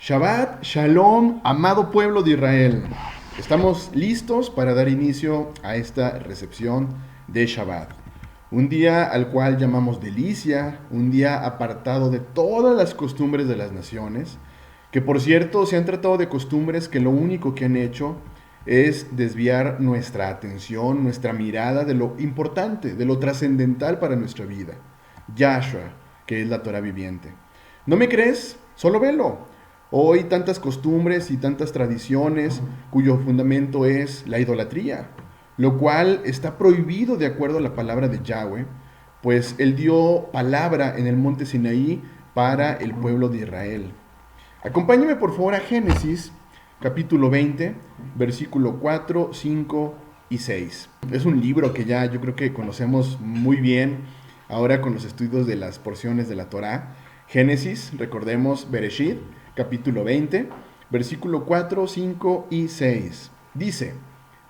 Shabbat Shalom, amado pueblo de Israel. Estamos listos para dar inicio a esta recepción de Shabbat. Un día al cual llamamos delicia, un día apartado de todas las costumbres de las naciones, que por cierto se han tratado de costumbres que lo único que han hecho es desviar nuestra atención, nuestra mirada de lo importante, de lo trascendental para nuestra vida. Yahshua, que es la Torah viviente. ¿No me crees? Solo velo. Hoy tantas costumbres y tantas tradiciones cuyo fundamento es la idolatría, lo cual está prohibido de acuerdo a la palabra de Yahweh, pues Él dio palabra en el monte Sinaí para el pueblo de Israel. Acompáñame por favor a Génesis, capítulo 20, versículo 4, 5 y 6. Es un libro que ya yo creo que conocemos muy bien ahora con los estudios de las porciones de la Torá. Génesis, recordemos, Bereshit, capítulo 20, versículo 4, 5 y 6. Dice: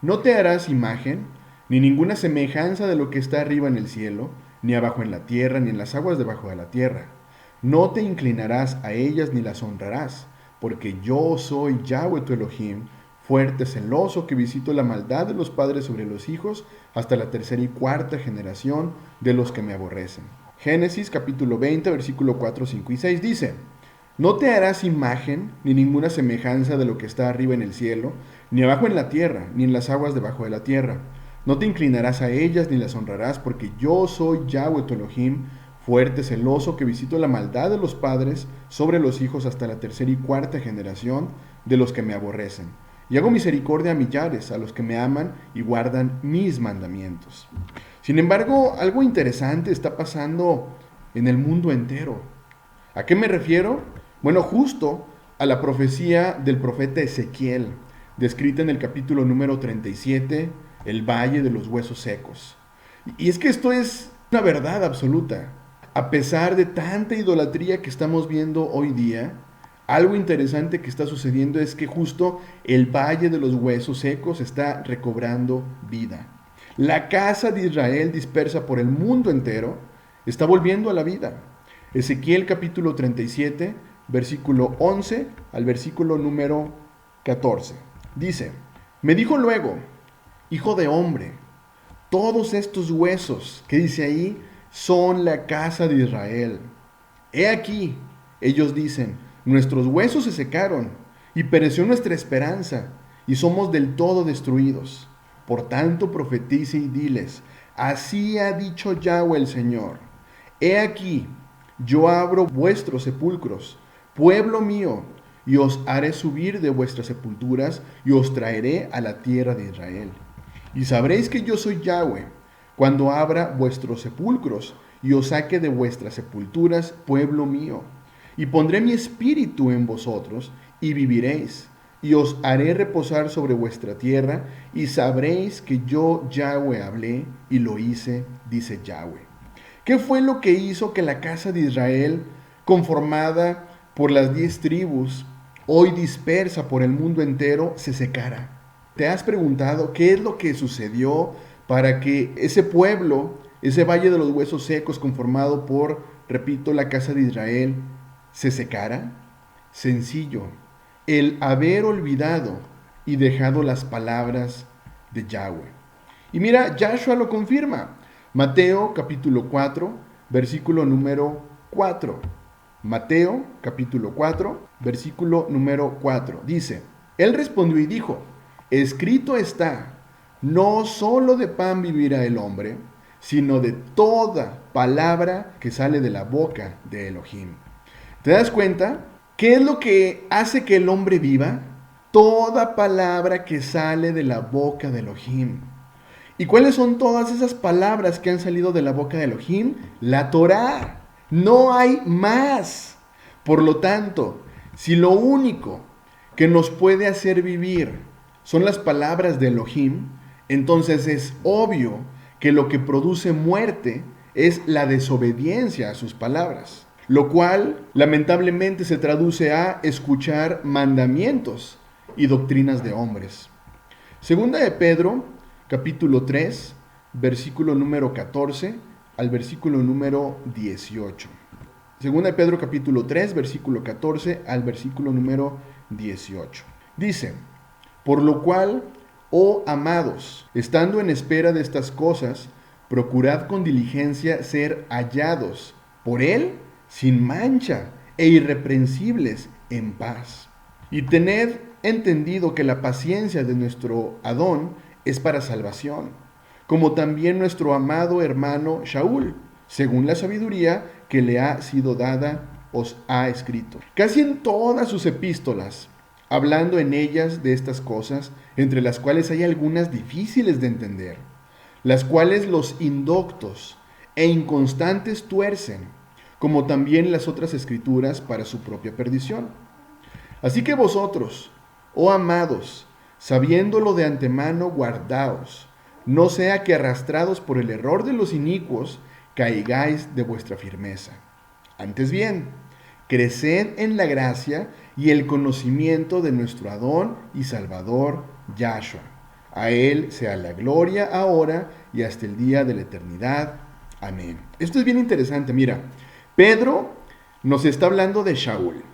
No te harás imagen, ni ninguna semejanza de lo que está arriba en el cielo, ni abajo en la tierra, ni en las aguas debajo de la tierra. No te inclinarás a ellas ni las honrarás, porque yo soy Yahweh tu Elohim, fuerte, celoso, que visito la maldad de los padres sobre los hijos, hasta la tercera y cuarta generación de los que me aborrecen. Génesis capítulo 20, versículo 4, 5 y 6 dice: No te harás imagen ni ninguna semejanza de lo que está arriba en el cielo, ni abajo en la tierra, ni en las aguas debajo de la tierra. No te inclinarás a ellas ni las honrarás, porque yo soy Yahweh tu Elohim, fuerte, celoso, que visito la maldad de los padres sobre los hijos hasta la tercera y cuarta generación de los que me aborrecen. Y hago misericordia a millares, a los que me aman y guardan mis mandamientos. Sin embargo, algo interesante está pasando en el mundo entero. ¿A qué me refiero? Bueno, justo a la profecía del profeta Ezequiel, descrita en el capítulo número 37, el valle de los huesos secos. Y es que esto es una verdad absoluta. A pesar de tanta idolatría que estamos viendo hoy día, algo interesante que está sucediendo es que justo el valle de los huesos secos está recobrando vida. La casa de Israel dispersa por el mundo entero está volviendo a la vida. Ezequiel capítulo 37, versículo 11 al versículo número 14. Dice: Me dijo luego: Hijo de hombre, todos estos huesos que dice ahí son la casa de Israel. He aquí, ellos dicen: Nuestros huesos se secaron y pereció nuestra esperanza y somos del todo destruidos. Por tanto, profetice y diles: Así ha dicho Yahweh el Señor. He aquí, yo abro vuestros sepulcros, pueblo mío, y os haré subir de vuestras sepulturas y os traeré a la tierra de Israel. Y sabréis que yo soy Yahweh, cuando abra vuestros sepulcros y os saque de vuestras sepulturas, pueblo mío. Y pondré mi espíritu en vosotros y viviréis, y os haré reposar sobre vuestra tierra, y sabréis que yo Yahweh hablé y lo hice, dice Yahweh. ¿Qué fue lo que hizo que la casa de Israel, conformada por las 10 tribus, hoy dispersa por el mundo entero, se secara? ¿Te has preguntado qué es lo que sucedió para que ese pueblo, ese valle de los huesos secos conformado por, repito, la casa de Israel, se secara? Sencillo: el haber olvidado y dejado las palabras de Yahweh. Y mira, Yahshua lo confirma. Mateo capítulo 4, versículo número 4. Mateo capítulo 4, versículo número 4. Dice: Él respondió y dijo: Escrito está, no solo de pan vivirá el hombre, sino de toda palabra que sale de la boca de Elohim. ¿Te das cuenta? ¿Qué es lo que hace que el hombre viva? Toda palabra que sale de la boca de Elohim. ¿Y cuáles son todas esas palabras que han salido de la boca de Elohim? La Torá. No hay más. Por lo tanto, si lo único que nos puede hacer vivir son las palabras de Elohim, entonces es obvio que lo que produce muerte es la desobediencia a sus palabras, lo cual lamentablemente se traduce a escuchar mandamientos y doctrinas de hombres. Segunda de Pedro, capítulo 3, versículo número 14 al versículo número 18. Segunda de Pedro capítulo 3, versículo 14 al versículo número 18. Dice, por lo cual, oh amados, estando en espera de estas cosas, procurad con diligencia ser hallados por Él sin mancha e irreprensibles en paz. Y tened entendido que la paciencia de nuestro Adón es para salvación, como también nuestro amado hermano Shaul, según la sabiduría que le ha sido dada, os ha escrito. Casi en todas sus epístolas, hablando en ellas de estas cosas, entre las cuales hay algunas difíciles de entender, las cuales los indoctos e inconstantes tuercen, como también las otras escrituras para su propia perdición. Así que vosotros, oh amados, sabiéndolo de antemano, guardaos, no sea que arrastrados por el error de los inicuos, caigáis de vuestra firmeza. Antes bien, creced en la gracia y el conocimiento de nuestro Adón y Salvador, Yahshua. A Él sea la gloria ahora y hasta el día de la eternidad. Amén. Esto es bien interesante. Mira, Pedro nos está hablando de Shaul.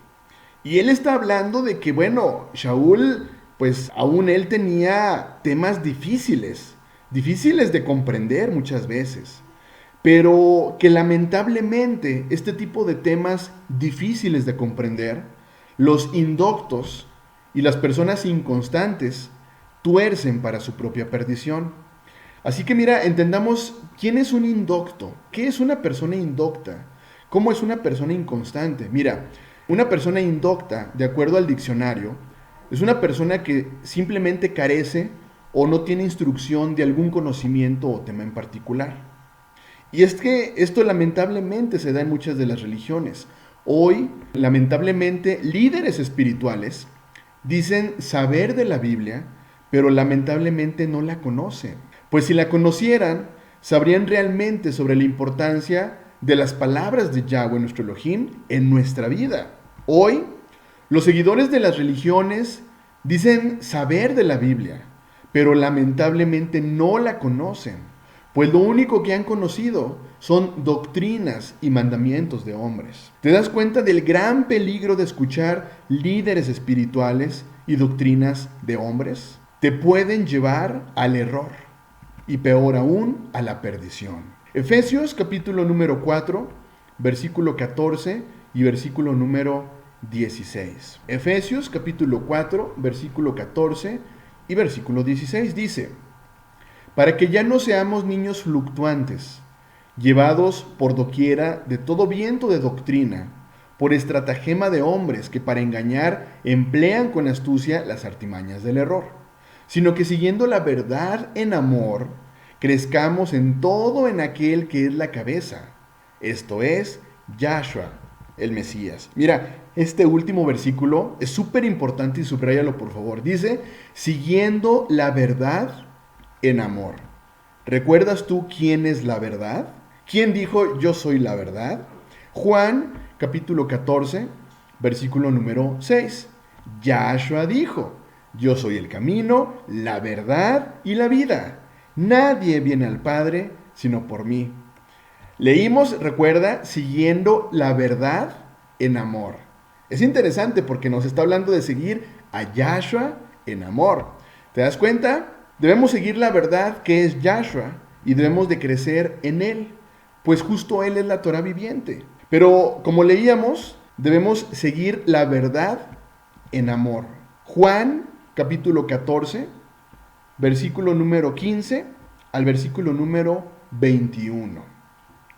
Y él está hablando de que, bueno, Shaul, pues aún él tenía temas difíciles de comprender muchas veces. Pero que lamentablemente este tipo de temas difíciles de comprender, los indoctos y las personas inconstantes tuercen para su propia perdición. Así que mira, entendamos quién es un indocto, qué es una persona indocta, cómo es una persona inconstante. Mira, una persona indocta, de acuerdo al diccionario, es una persona que simplemente carece o no tiene instrucción de algún conocimiento o tema en particular. Y es que esto lamentablemente se da en muchas de las religiones. Hoy, lamentablemente, líderes espirituales dicen saber de la Biblia, pero lamentablemente no la conocen. Pues si la conocieran, sabrían realmente sobre la importancia de las palabras de Yahweh, nuestro Elohim, en nuestra vida. Hoy, los seguidores de las religiones dicen saber de la Biblia, pero lamentablemente no la conocen, pues lo único que han conocido son doctrinas y mandamientos de hombres. ¿Te das cuenta del gran peligro de escuchar líderes espirituales y doctrinas de hombres? Te pueden llevar al error y peor aún a la perdición. Efesios capítulo número 4, versículo 14 y versículo número 16. Efesios capítulo 4, versículo 14 y versículo 16 dice, para que ya no seamos niños fluctuantes, llevados por doquiera de todo viento de doctrina, por estratagema de hombres que para engañar emplean con astucia las artimañas del error, sino que siguiendo la verdad en amor, crezcamos en todo en aquel que es la cabeza, esto es, Yahshua, el Mesías. Mira, este último versículo es súper importante y subráyalo por favor. Dice, siguiendo la verdad en amor. ¿Recuerdas tú quién es la verdad? ¿Quién dijo yo soy la verdad? Juan capítulo 14, versículo número 6. Yahshua dijo, yo soy el camino, la verdad y la vida. Nadie viene al Padre sino por mí. Leímos, recuerda, siguiendo la verdad en amor. Es interesante porque nos está hablando de seguir a Yahshua en amor. ¿Te das cuenta? Debemos seguir la verdad que es Yahshua y debemos de crecer en Él, pues justo Él es la Torah viviente. Pero como leíamos, debemos seguir la verdad en amor. Juan capítulo 14, versículo número 15 al versículo número 21.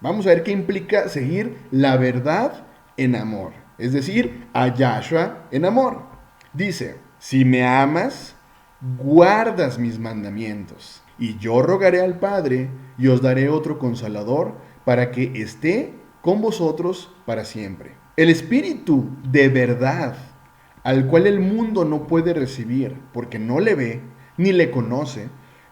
Vamos a ver qué implica seguir la verdad en amor, es decir, a Yahshua en amor. Dice, si me amas, guardas mis mandamientos, y yo rogaré al Padre, y os daré otro consolador, para que esté con vosotros para siempre. El Espíritu de verdad, al cual el mundo no puede recibir, porque no le ve, ni le conoce,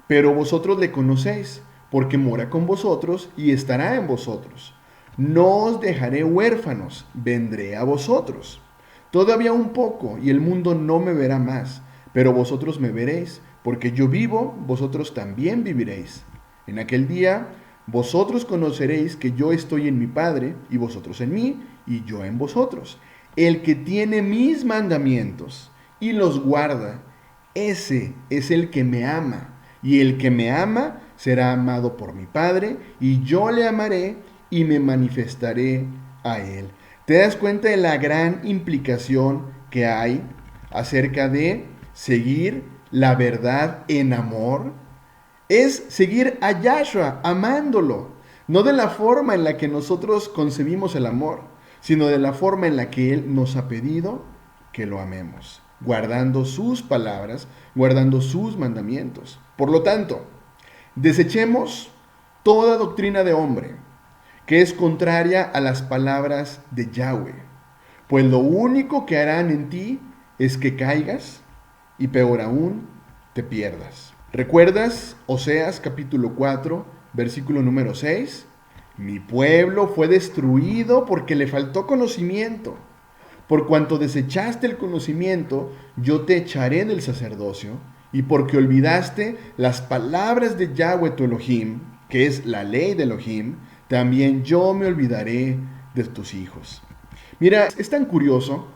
pero vosotros le conocéis, porque mora con vosotros y estará en vosotros. No os dejaré huérfanos, vendré a vosotros. Todavía un poco, y el mundo no me verá más, pero vosotros me veréis, porque yo vivo, vosotros también viviréis. En aquel día, vosotros conoceréis que yo estoy en mi Padre, y vosotros en mí, y yo en vosotros. El que tiene mis mandamientos y los guarda, ese es el que me ama. Y el que me ama será amado por mi Padre, y yo le amaré y me manifestaré a él. ¿Te das cuenta de la gran implicación que hay acerca de seguir la verdad en amor? Es seguir a Yahshua, amándolo, no de la forma en la que nosotros concebimos el amor, sino de la forma en la que Él nos ha pedido que lo amemos, guardando sus palabras, guardando sus mandamientos. Por lo tanto, desechemos toda doctrina de hombre que es contraria a las palabras de Yahweh, pues lo único que harán en ti es que caigas y peor aún, te pierdas. ¿Recuerdas Oseas capítulo 4, versículo número 6? Mi pueblo fue destruido porque le faltó conocimiento. Por cuanto desechaste el conocimiento, yo te echaré del sacerdocio, y porque olvidaste las palabras de Yahweh tu Elohim, que es la ley de Elohim, también yo me olvidaré de tus hijos. Mira, es tan curioso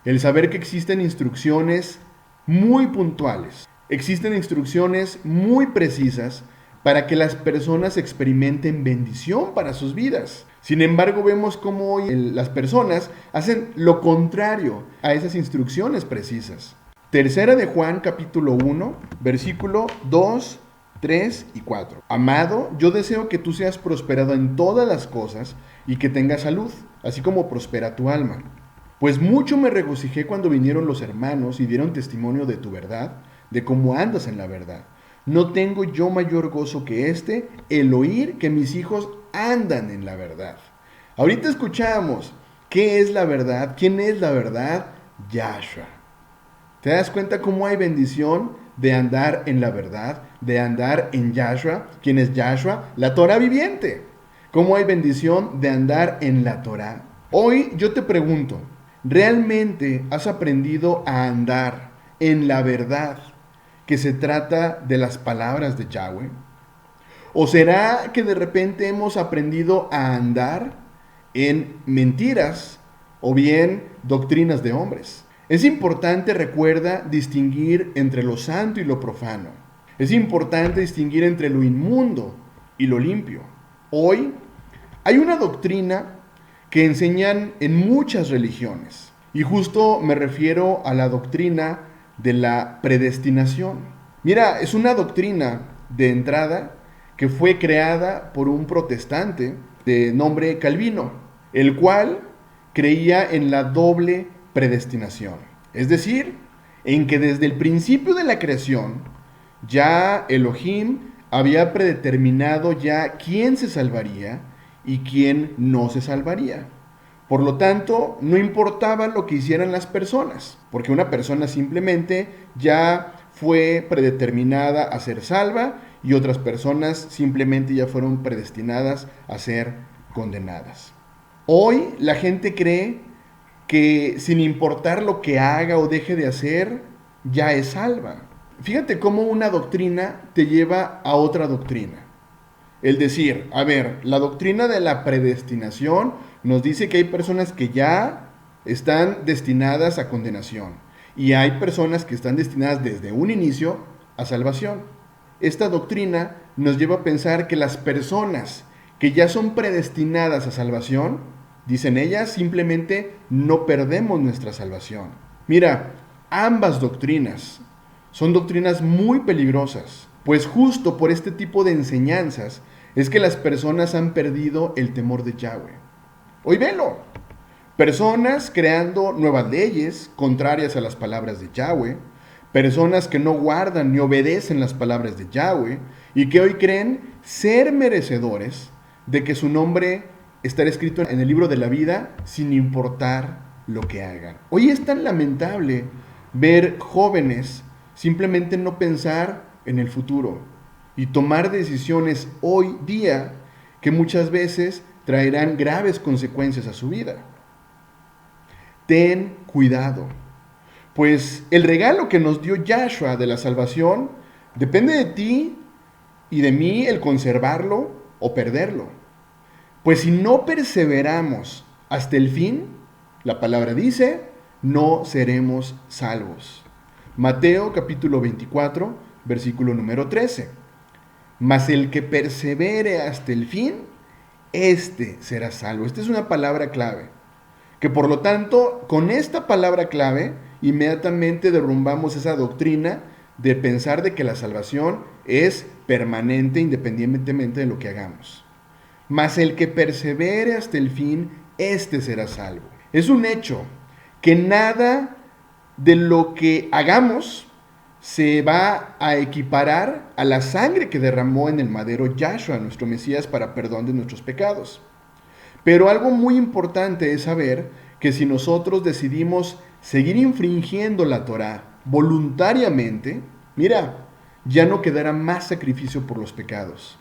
el saber que existen instrucciones muy puntuales, existen instrucciones muy precisas para que las personas experimenten bendición para sus vidas. Sin embargo, vemos cómo hoy las personas hacen lo contrario a esas instrucciones precisas. Tercera de Juan, capítulo 1, versículo 2, 3 y 4. Amado, yo deseo que tú seas prosperado en todas las cosas y que tengas salud, así como prospera tu alma. Pues mucho me regocijé cuando vinieron los hermanos y dieron testimonio de tu verdad, de cómo andas en la verdad. No tengo yo mayor gozo que este, el oír que mis hijos andan en la verdad. Ahorita escuchamos qué es la verdad, quién es la verdad, Yahshua. ¿Te das cuenta cómo hay bendición de andar en la verdad, de andar en Yahshua? ¿Quién es Yahshua? La Torah viviente. ¿Cómo hay bendición de andar en la Torah? Hoy yo te pregunto, ¿realmente has aprendido a andar en la verdad que se trata de las palabras de Yahweh? ¿O será que de repente hemos aprendido a andar en mentiras o bien doctrinas de hombres? Es importante, recuerda, distinguir entre lo santo y lo profano. Es importante distinguir entre lo inmundo y lo limpio. Hoy hay una doctrina que enseñan en muchas religiones, y justo me refiero a la doctrina de la predestinación. Mira, es una doctrina de entrada que fue creada por un protestante de nombre Calvino, el cual creía en la doble predestinación. Es decir, en que desde el principio de la creación, ya Elohim había predeterminado ya quién se salvaría y quién no se salvaría. Por lo tanto, no importaba lo que hicieran las personas, porque una persona simplemente ya fue predeterminada a ser salva y otras personas simplemente ya fueron predestinadas a ser condenadas. Hoy la gente cree que sin importar lo que haga o deje de hacer, ya es salva. Fíjate cómo una doctrina te lleva a otra doctrina. El decir, a ver, la doctrina de la predestinación nos dice que hay personas que ya están destinadas a condenación y hay personas que están destinadas desde un inicio a salvación. Esta doctrina nos lleva a pensar que las personas que ya son predestinadas a salvación, dicen ellas, simplemente no perdemos nuestra salvación. Mira, ambas doctrinas son doctrinas muy peligrosas, pues justo por este tipo de enseñanzas es que las personas han perdido el temor de Yahweh. Hoy velo, personas creando nuevas leyes contrarias a las palabras de Yahweh, personas que no guardan ni obedecen las palabras de Yahweh y que hoy creen ser merecedores de que su nombre estará escrito en el libro de la vida sin importar lo que hagan. Hoy es tan lamentable ver jóvenes simplemente no pensar en el futuro y tomar decisiones hoy día que muchas veces traerán graves consecuencias a su vida. Ten cuidado, pues el regalo que nos dio Yahshua de la salvación depende de ti y de mí el conservarlo o perderlo. Pues si no perseveramos hasta el fin, la palabra dice, no seremos salvos. Mateo capítulo 24, versículo número 13. Mas el que persevere hasta el fin, este será salvo. Esta es una palabra clave. Que por lo tanto, con esta palabra clave, inmediatamente derrumbamos esa doctrina de pensar de que la salvación es permanente independientemente de lo que hagamos. Mas el que persevere hasta el fin, este será salvo. Es un hecho que nada de lo que hagamos se va a equiparar a la sangre que derramó en el madero Yahshua, nuestro Mesías, para perdón de nuestros pecados. Pero algo muy importante es saber que si nosotros decidimos seguir infringiendo la Torah voluntariamente, mira, ya no quedará más sacrificio por los pecados.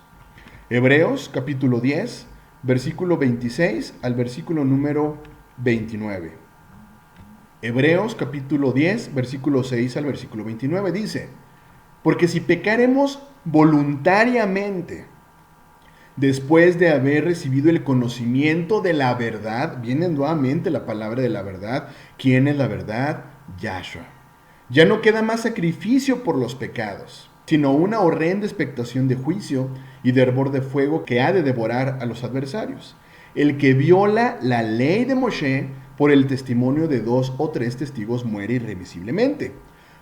Hebreos capítulo 10, versículo 26 al versículo número 29. Hebreos capítulo 10, versículo 6 al versículo 29 dice, porque si pecaremos voluntariamente, después de haber recibido el conocimiento de la verdad, viene nuevamente la palabra de la verdad. ¿Quién es la verdad? Yahshua. Ya no queda más sacrificio por los pecados, sino una horrenda expectación de juicio y de hervor de fuego que ha de devorar a los adversarios. El que viola la ley de Moshe por el testimonio de 2 o 3 testigos muere irremisiblemente.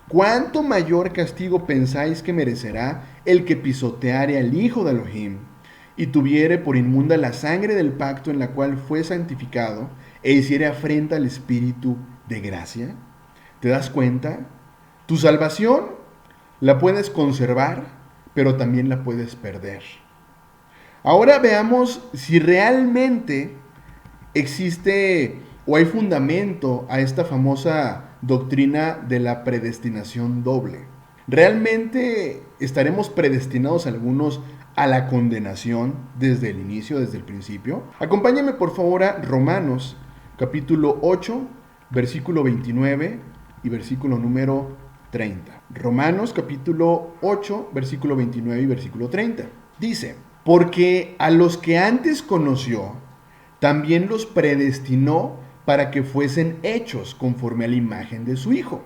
¿Cuánto mayor castigo pensáis que merecerá el que pisoteare al Hijo de Elohim y tuviere por inmunda la sangre del pacto en la cual fue santificado e hiciere afrenta al Espíritu de gracia? ¿Te das cuenta? Tu salvación la puedes conservar, pero también la puedes perder. Ahora veamos si realmente existe o hay fundamento a esta famosa doctrina de la predestinación doble. ¿Realmente estaremos predestinados algunos a la condenación desde el inicio, desde el principio? Acompáñame por favor a Romanos capítulo 8, versículo 29 y versículo número 30. Romanos capítulo 8, versículo 29 y versículo 30. Dice, porque a los que antes conoció, también los predestinó para que fuesen hechos conforme a la imagen de su Hijo,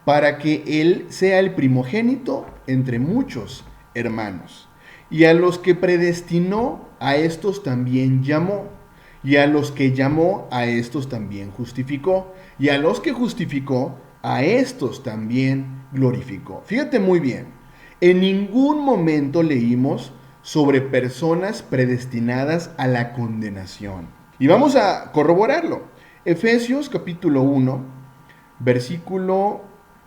para que Él sea el primogénito entre muchos hermanos. Y a los que predestinó, a estos también llamó. Y a los que llamó, a estos también justificó. Y a los que justificó, a estos también glorificó. Fíjate muy bien, en ningún momento leímos sobre personas predestinadas a la condenación. Y vamos a corroborarlo. Efesios capítulo 1, versículo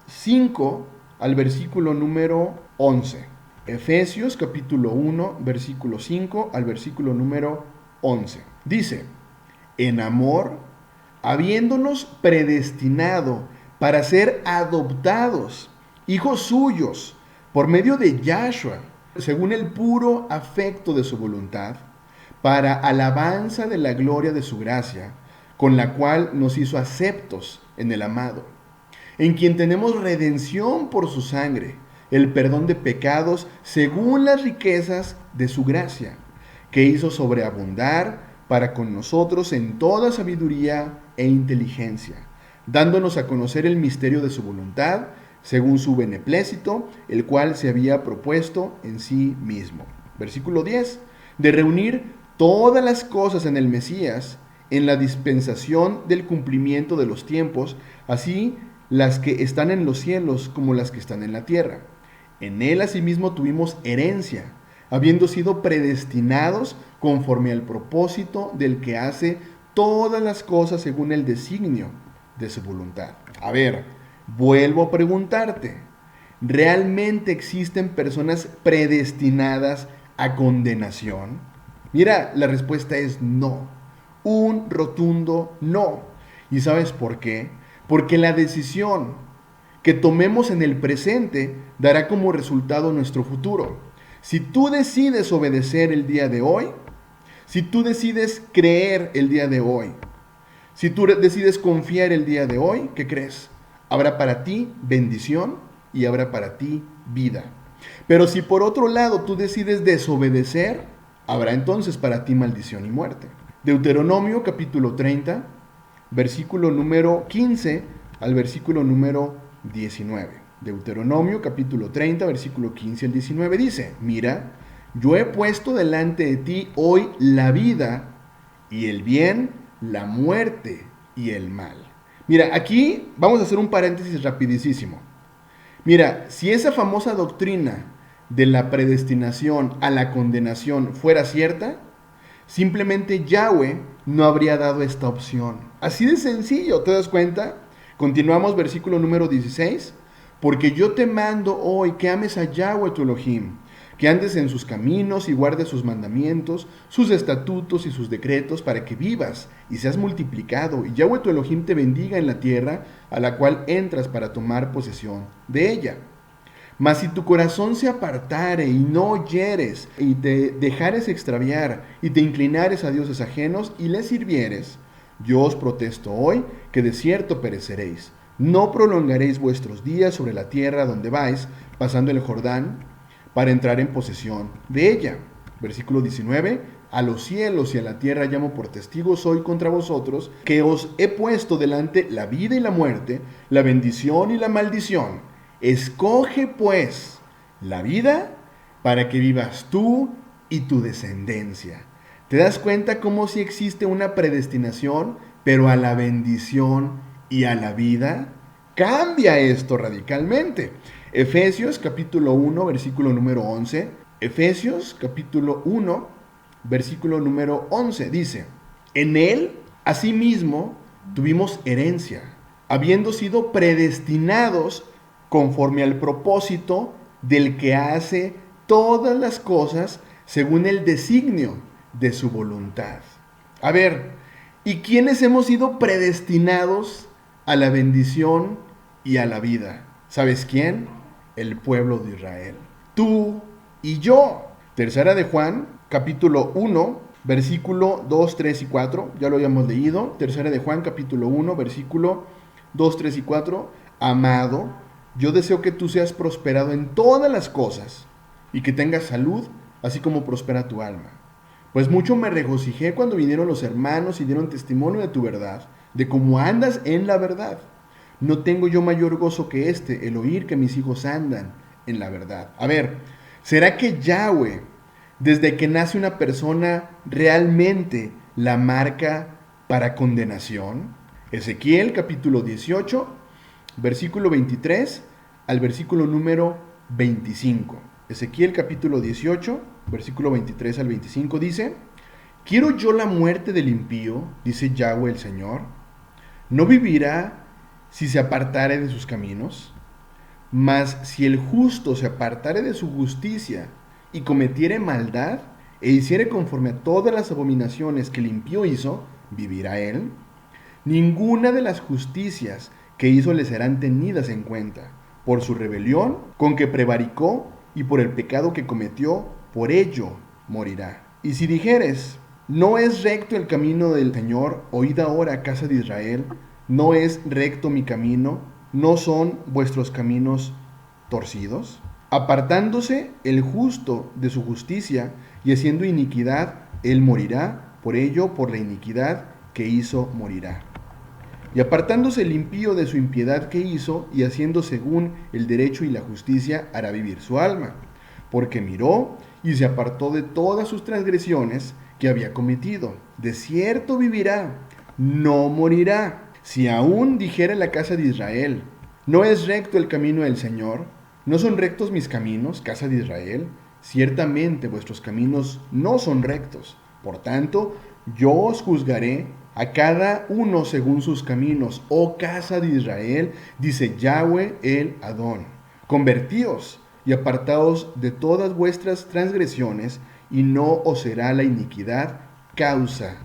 5 al versículo número 11. Efesios capítulo 1, versículo 5 al versículo número 11. Dice, en amor, habiéndonos predestinado para ser adoptados, hijos suyos, por medio de Yahshua, según el puro afecto de su voluntad, para alabanza de la gloria de su gracia, con la cual nos hizo aceptos en el amado, en quien tenemos redención por su sangre, el perdón de pecados según las riquezas de su gracia, que hizo sobreabundar para con nosotros en toda sabiduría e inteligencia, dándonos a conocer el misterio de su voluntad, según su beneplácito, el cual se había propuesto en sí mismo. Versículo 10. De reunir todas las cosas en el Mesías, en la dispensación del cumplimiento de los tiempos, así las que están en los cielos como las que están en la tierra. En él asimismo tuvimos herencia, habiendo sido predestinados conforme al propósito del que hace todas las cosas según el designio de su voluntad. A ver, vuelvo a preguntarte, ¿realmente existen personas predestinadas a condenación? Mira, la respuesta es no. Un rotundo no. ¿Y sabes por qué? Porque la decisión que tomemos en el presente dará como resultado nuestro futuro. Si tú decides obedecer el día de hoy, si tú decides creer el día de hoy, si tú decides confiar el día de hoy, ¿qué crees? Habrá para ti bendición y habrá para ti vida. Pero si por otro lado tú decides desobedecer, habrá entonces para ti maldición y muerte. Deuteronomio capítulo 30, versículo número 15 al versículo número 19. Deuteronomio capítulo 30, versículo 15 al 19 dice: Mira, yo he puesto delante de ti hoy la vida y el bien, la muerte y el mal. Mira, aquí vamos a hacer un paréntesis rapidísimo. Mira, si esa famosa doctrina de la predestinación a la condenación fuera cierta, simplemente Yahweh no habría dado esta opción. Así de sencillo, ¿te das cuenta? Continuamos versículo número 16. Porque yo te mando hoy que ames a Yahweh tu Elohim, que andes en sus caminos y guardes sus mandamientos, sus estatutos y sus decretos, para que vivas y seas multiplicado, y Yahweh tu Elohim te bendiga en la tierra a la cual entras para tomar posesión de ella. Mas si tu corazón se apartare y no oyeres, y te dejares extraviar, y te inclinares a dioses ajenos, y les sirvieres, yo os protesto hoy que de cierto pereceréis. No prolongaréis vuestros días sobre la tierra donde vais, pasando el Jordán, para entrar en posesión de ella. Versículo 19. A los cielos y a la tierra llamo por testigos hoy contra vosotros, que os he puesto delante la vida y la muerte, la bendición y la maldición. Escoge pues la vida para que vivas tú y tu descendencia. ¿Te das cuenta cómo si existe una predestinación, pero a la bendición y a la vida? Cambia esto radicalmente. Efesios capítulo 1, versículo número 11. Efesios capítulo 1, versículo número 11 dice: En él, asimismo, tuvimos herencia, habiendo sido predestinados conforme al propósito del que hace todas las cosas según el designio de su voluntad. A ver, ¿y quiénes hemos sido predestinados a la bendición y a la vida? ¿Sabes quién? El pueblo de Israel. Tú y yo. Tercera de Juan, capítulo 1, versículo 2, 3 y 4. Ya lo habíamos leído. Tercera de Juan, capítulo 1, versículo 2, 3 y 4. Amado, yo deseo que tú seas prosperado en todas las cosas y que tengas salud, así como prospera tu alma. Pues mucho me regocijé cuando vinieron los hermanos y dieron testimonio de tu verdad, de cómo andas en la verdad. No tengo yo mayor gozo que este, el oír que mis hijos andan en la verdad. A ver, ¿será que Yahweh, desde que nace una persona, realmente la marca para condenación? Ezequiel capítulo 18, versículo 23 al versículo número 25. Ezequiel capítulo 18, versículo 23 al 25 dice: ¿Quiero yo la muerte del impío? Dice Yahweh el Señor. ¿No vivirá si se apartare de sus caminos? Mas si el justo se apartare de su justicia y cometiere maldad e hiciere conforme a todas las abominaciones que el impío hizo, ¿vivirá él? Ninguna de las justicias que hizo le serán tenidas en cuenta. Por su rebelión con que prevaricó y por el pecado que cometió, por ello morirá. Y si dijeres: no es recto el camino del Señor, oíd ahora, casa de Israel, no es recto mi camino, no son vuestros caminos torcidos. Apartándose el justo de su justicia y haciendo iniquidad, él morirá, por ello, por la iniquidad que hizo, morirá. Y apartándose el impío de su impiedad que hizo, y haciendo según el derecho y la justicia, hará vivir su alma. Porque miró y se apartó de todas sus transgresiones que había cometido. De cierto vivirá, no morirá. Si aún dijera la casa de Israel: no es recto el camino del Señor, no son rectos mis caminos, casa de Israel, ciertamente vuestros caminos no son rectos. Por tanto, yo os juzgaré a cada uno según sus caminos, oh casa de Israel, dice Yahweh el Adón. Convertíos y apartaos de todas vuestras transgresiones, y no os será la iniquidad causa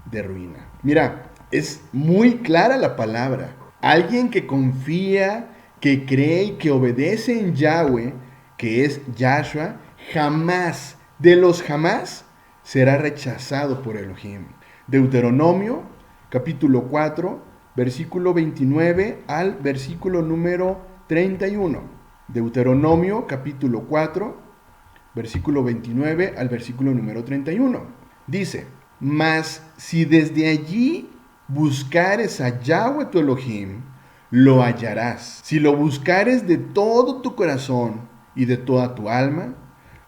de ruina. Mira, es muy clara la palabra. Alguien que confía, que cree y que obedece en Yahweh, que es Yahshua, jamás, de los jamás, será rechazado por Elohim. Deuteronomio, capítulo 4, versículo 29 al versículo número 31. Deuteronomio, capítulo 4, versículo 29 al versículo número 31. Dice: Mas si desde allí buscares a Yahweh tu Elohim, lo hallarás. Si lo buscares de todo tu corazón y de toda tu alma,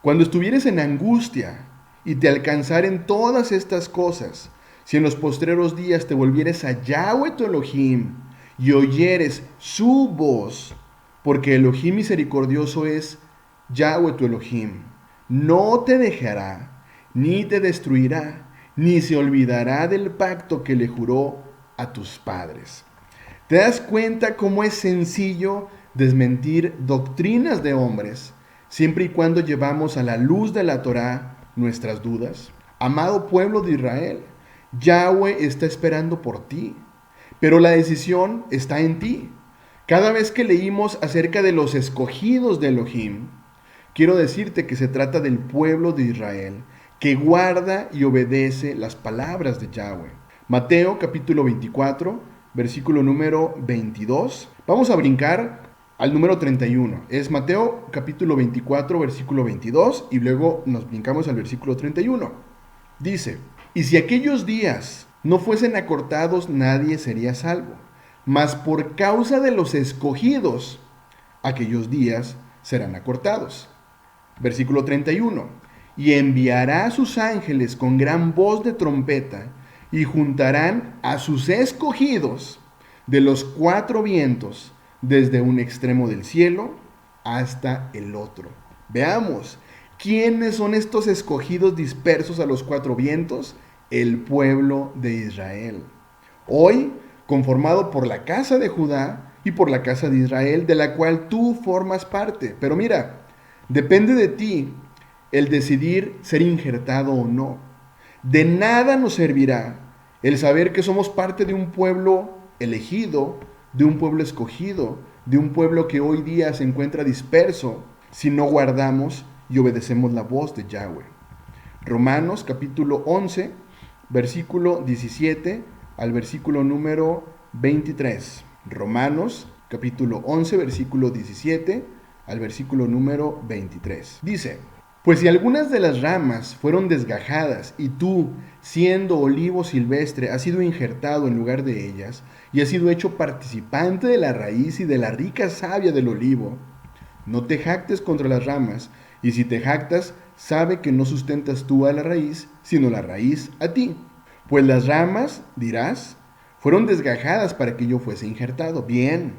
cuando estuvieres en angustia y te alcanzaren todas estas cosas, si en los postreros días te volvieres a Yahweh tu Elohim y oyeres su voz, porque Elohim misericordioso es Yahweh tu Elohim, no te dejará, ni te destruirá, ni se olvidará del pacto que le juró a tus padres. ¿Te das cuenta cómo es sencillo desmentir doctrinas de hombres, siempre y cuando llevamos a la luz de la Torá nuestras dudas? Amado pueblo de Israel, Yahweh está esperando por ti, pero la decisión está en ti. Cada vez que leímos acerca de los escogidos de Elohim, quiero decirte que se trata del pueblo de Israel, que guarda y obedece las palabras de Yahweh. Mateo capítulo 24, versículo número 22. Vamos a brincar al número 31. Es Mateo capítulo 24, versículo 22, y luego nos brincamos al versículo 31. Dice, y si aquellos días no fuesen acortados, nadie sería salvo, mas por causa de los escogidos, aquellos días serán acortados. Versículo 31. Y enviará a sus ángeles con gran voz de trompeta, y juntarán a sus escogidos de los cuatro vientos, desde un extremo del cielo hasta el otro. Veamos, ¿quiénes son estos escogidos dispersos a los cuatro vientos? El pueblo de Israel. Hoy, conformado por la casa de Judá y por la casa de Israel, de la cual tú formas parte. Pero mira, depende de ti el decidir ser injertado o no. De nada nos servirá el saber que somos parte de un pueblo elegido, de un pueblo escogido, de un pueblo que hoy día se encuentra disperso, si no guardamos y obedecemos la voz de Yahweh. Romanos capítulo 11, versículo 17 al versículo número 23. Romanos capítulo 11, versículo 17 al versículo número 23. Dice, pues si algunas de las ramas fueron desgajadas y tú, siendo olivo silvestre, has sido injertado en lugar de ellas y has sido hecho participante de la raíz y de la rica savia del olivo, no te jactes contra las ramas, y si te jactas, sabe que no sustentas tú a la raíz, sino la raíz a ti. Pues las ramas, dirás, fueron desgajadas para que yo fuese injertado. Bien,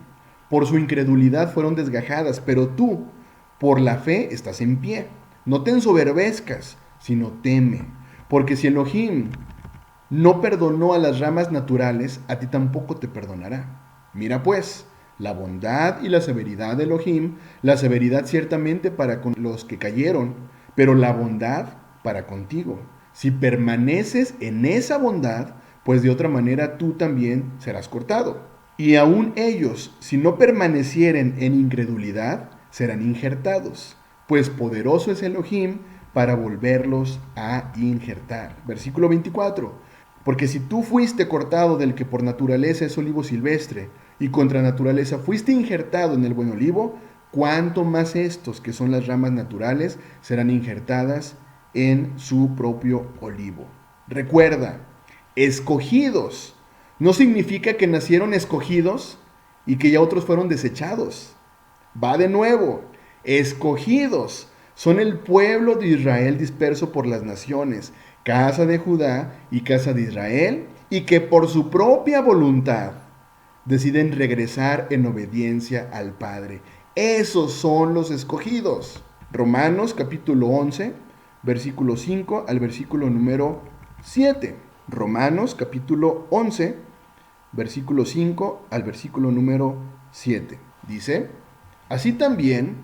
por su incredulidad fueron desgajadas, pero tú, por la fe, estás en pie. No te ensoberbezcas, sino teme, porque si Elohim no perdonó a las ramas naturales, a ti tampoco te perdonará. Mira pues, la bondad y la severidad de Elohim, la severidad ciertamente para con los que cayeron, pero la bondad para contigo. Si permaneces en esa bondad, pues de otra manera tú también serás cortado. Y aun ellos, si no permanecieren en incredulidad, serán injertados, pues poderoso es Elohim para volverlos a injertar. Versículo 24. Porque si tú fuiste cortado del que por naturaleza es olivo silvestre, y contra naturaleza fuiste injertado en el buen olivo, cuánto más estos, que son las ramas naturales, serán injertadas en su propio olivo. Recuerda, escogidos no significa que nacieron escogidos y que ya otros fueron desechados. Va de nuevo, escogidos son el pueblo de Israel disperso por las naciones, casa de Judá y casa de Israel, y que por su propia voluntad deciden regresar en obediencia al Padre. Esos son los escogidos. Romanos capítulo 11, versículo 5 al versículo número 7. Romanos capítulo 11, versículo 5 al versículo número 7. Dice, así también,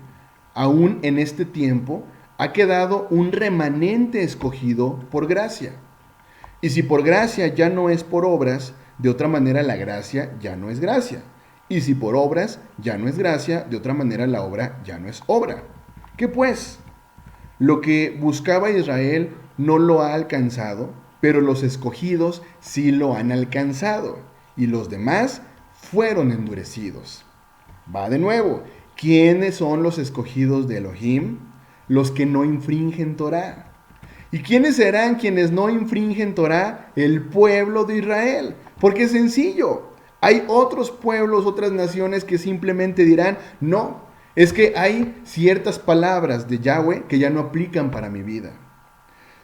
aún en este tiempo, ha quedado un remanente escogido por gracia. Y si por gracia ya no es por obras, de otra manera la gracia ya no es gracia. Y si por obras ya no es gracia, de otra manera la obra ya no es obra. ¿Qué pues? Lo que buscaba Israel no lo ha alcanzado, pero los escogidos sí lo han alcanzado, y los demás fueron endurecidos. Va de nuevo. ¿Quiénes son los escogidos de Elohim? Los que no infringen Torah. ¿Y quiénes serán quienes no infringen Torah? El pueblo de Israel. Porque es sencillo. Hay otros pueblos, otras naciones que simplemente dirán, no, es que hay ciertas palabras de Yahweh que ya no aplican para mi vida.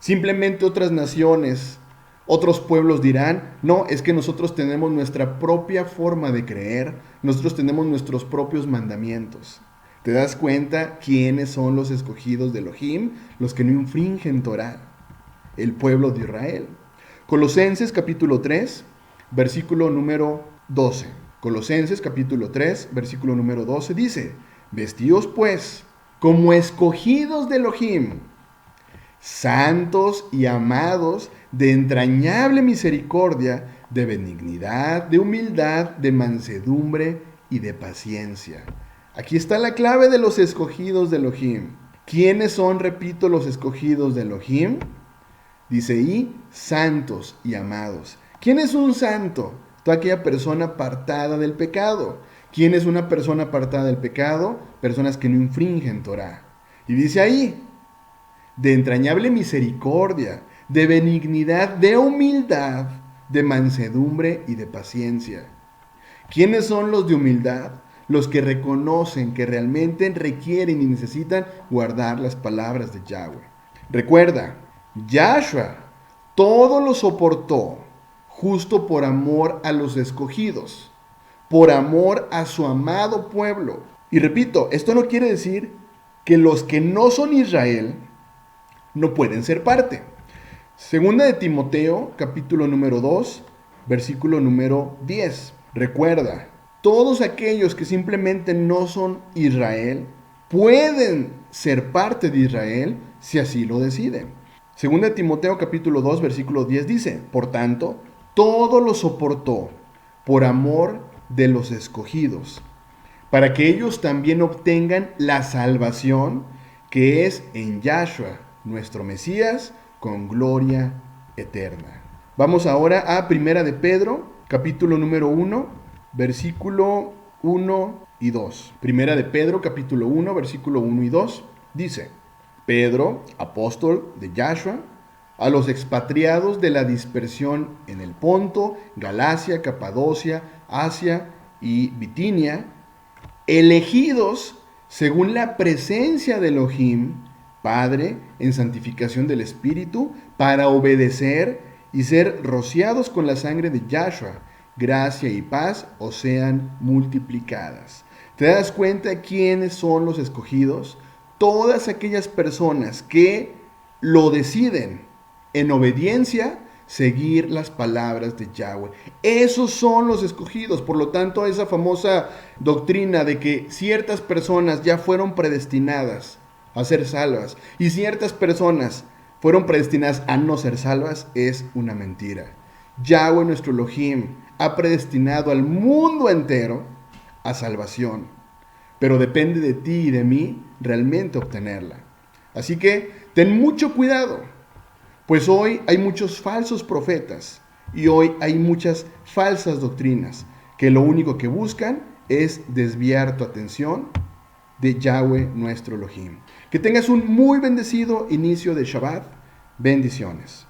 Simplemente otras naciones, otros pueblos dirán, no, es que nosotros tenemos nuestra propia forma de creer, nosotros tenemos nuestros propios mandamientos. ¿Te das cuenta quiénes son los escogidos de Elohim? Los que no infringen Torah, el pueblo de Israel. Colosenses capítulo 3, versículo número 12. Colosenses capítulo 3, versículo número 12 dice, vestíos pues como escogidos de Elohim, santos y amados, de entrañable misericordia, de benignidad, de humildad, de mansedumbre y de paciencia. Aquí está la clave de los escogidos de Elohim. ¿Quiénes son, repito, los escogidos de Elohim? Dice ahí, santos y amados. ¿Quién es un santo? Toda aquella persona apartada del pecado. ¿Quién es una persona apartada del pecado? Personas que no infringen Torah. Y dice ahí, de entrañable misericordia, de benignidad, de humildad, de mansedumbre y de paciencia. ¿Quiénes son los de humildad? Los que reconocen que realmente requieren y necesitan guardar las palabras de Yahweh. Recuerda, Yahshua todo lo soportó justo por amor a los escogidos, por amor a su amado pueblo. Y repito, esto no quiere decir que los que no son Israel no pueden ser parte. Segunda de Timoteo, capítulo número 2, versículo número 10. Recuerda, todos aquellos que simplemente no son Israel pueden ser parte de Israel si así lo deciden. Segunda de Timoteo, capítulo 2, versículo 10 dice, por tanto, todo lo soportó por amor de los escogidos, para que ellos también obtengan la salvación que es en Yahshua, nuestro Mesías, con gloria eterna. Vamos ahora a Primera de Pedro, capítulo número 1, versículo 1 y 2. Primera de Pedro, capítulo 1, versículo 1 y 2, dice, Pedro, apóstol de Yahshua, a los expatriados de la dispersión en el Ponto, Galacia, Capadocia, Asia y Bitinia, elegidos según la presencia de Elohim, Padre, en santificación del Espíritu, para obedecer y ser rociados con la sangre de Yahshua, gracia y paz os sean multiplicadas. ¿Te das cuenta quiénes son los escogidos? Todas aquellas personas que lo deciden en obediencia, seguir las palabras de Yahweh. Esos son los escogidos. Por lo tanto, esa famosa doctrina de que ciertas personas ya fueron predestinadas a ser salvas y ciertas personas fueron predestinadas a no ser salvas es una mentira. Yahweh, nuestro Elohim, ha predestinado al mundo entero a salvación, pero depende de ti y de mí realmente obtenerla. Así que ten mucho cuidado, pues hoy hay muchos falsos profetas y hoy hay muchas falsas doctrinas que lo único que buscan es desviar tu atención de Yahweh, nuestro Elohim. Que tengas un muy bendecido inicio de Shabbat. Bendiciones.